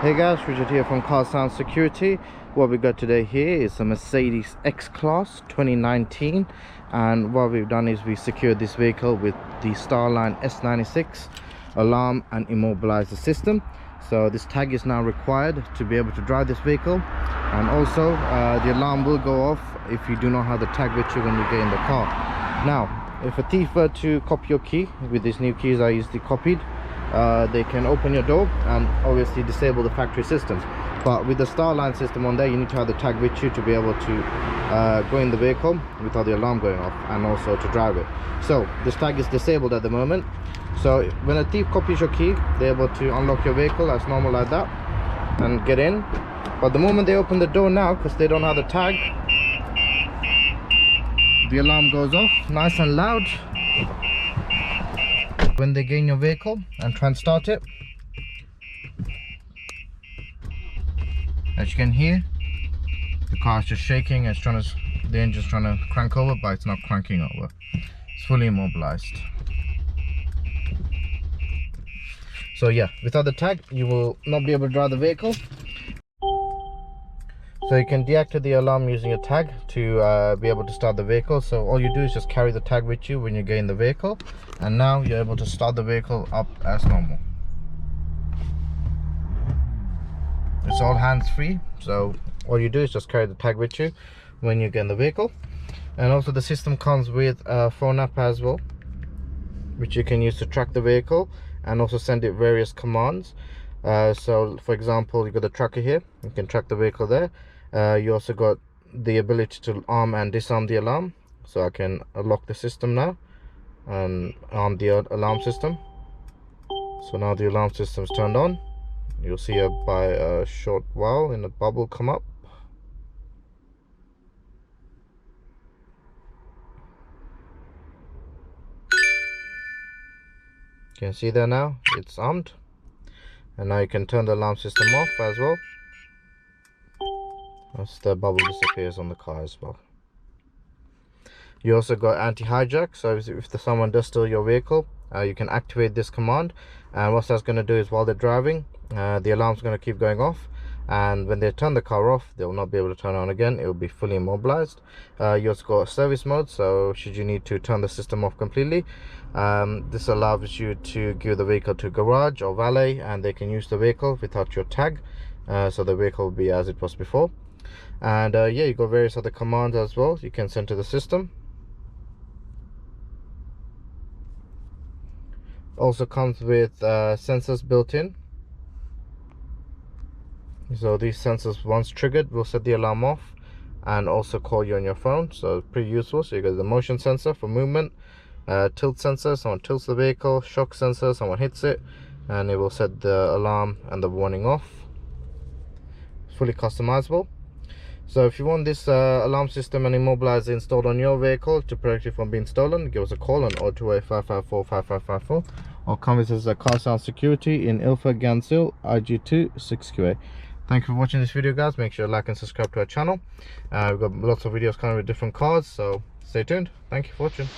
Hey guys, Richard here from Car Sound Security. What we got today here is a Mercedes X-Class 2019, and what we've done is we secured this vehicle with the StarLine S96 alarm and immobilizer system. So this tag is now required to be able to drive this vehicle, and also the alarm will go off if you do not have the tag with you when you get in the car. Now, if a thief were to copy your key, with these new keys I used the copied, they can open your door and obviously disable the factory systems. But with the StarLine system on there, you need to have the tag with you to be able to go in the vehicle without the alarm going off, and also to drive it. So this tag is disabled at the moment, so when a thief copies your key, they're able to unlock your vehicle as normal like that and get in. But the moment they open the door now, because they don't have the tag, the alarm goes off nice and loud when they get in your vehicle and try and start it. As you can hear, the car is just shaking. It's trying to, the engine's trying to crank over, but it's not cranking over. It's fully immobilized. So yeah, without the tag you will not be able to drive the vehicle. So you can deactivate the alarm using a tag to be able to start the vehicle. So all you do is just carry the tag with you when you get in the vehicle, and now you're able to start the vehicle up as normal. It's all hands-free, so all you do is just carry the tag with you when you get in the vehicle. And also the system comes with a phone app as well, which you can use to track the vehicle and also send it various commands. So for example, you got the tracker here, you can track the vehicle there. You also got the ability to arm and disarm the alarm, so I can lock the system now and arm the alarm system. So now the alarm system is turned on. You'll see by a short while in a bubble come up. You can see there now it's armed, and now you can turn the alarm system off as well, as the bubble disappears on the car as well. You also got anti-hijack, so if someone does steal your vehicle, you can activate this command, and what that's going to do is while they're driving, the alarm's going to keep going off, and when they turn the car off, they will not be able to turn on again. It will be fully immobilized. You also got service mode, so should you need to turn the system off completely, this allows you to give the vehicle to garage or valet, and they can use the vehicle without your tag, so the vehicle will be as it was before. And yeah, you got various other commands as well you can send to the system. Also comes with sensors built in, so these sensors once triggered will set the alarm off and also call you on your phone, so pretty useful. So you got the motion sensor for movement, tilt sensor, someone tilts the vehicle, shock sensor, someone hits it, and it will set the alarm and the warning off. It's fully customizable. So if you want this alarm system and immobilizer installed on your vehicle to protect you from being stolen, give us a call on 028 554 5554, or come visit us at Car Sound Security in Ilford, Gansil, IG2 6QA. Thank you for watching this video, guys. Make sure to like and subscribe to our channel. We've got lots of videos coming with different cars, so stay tuned. Thank you for watching.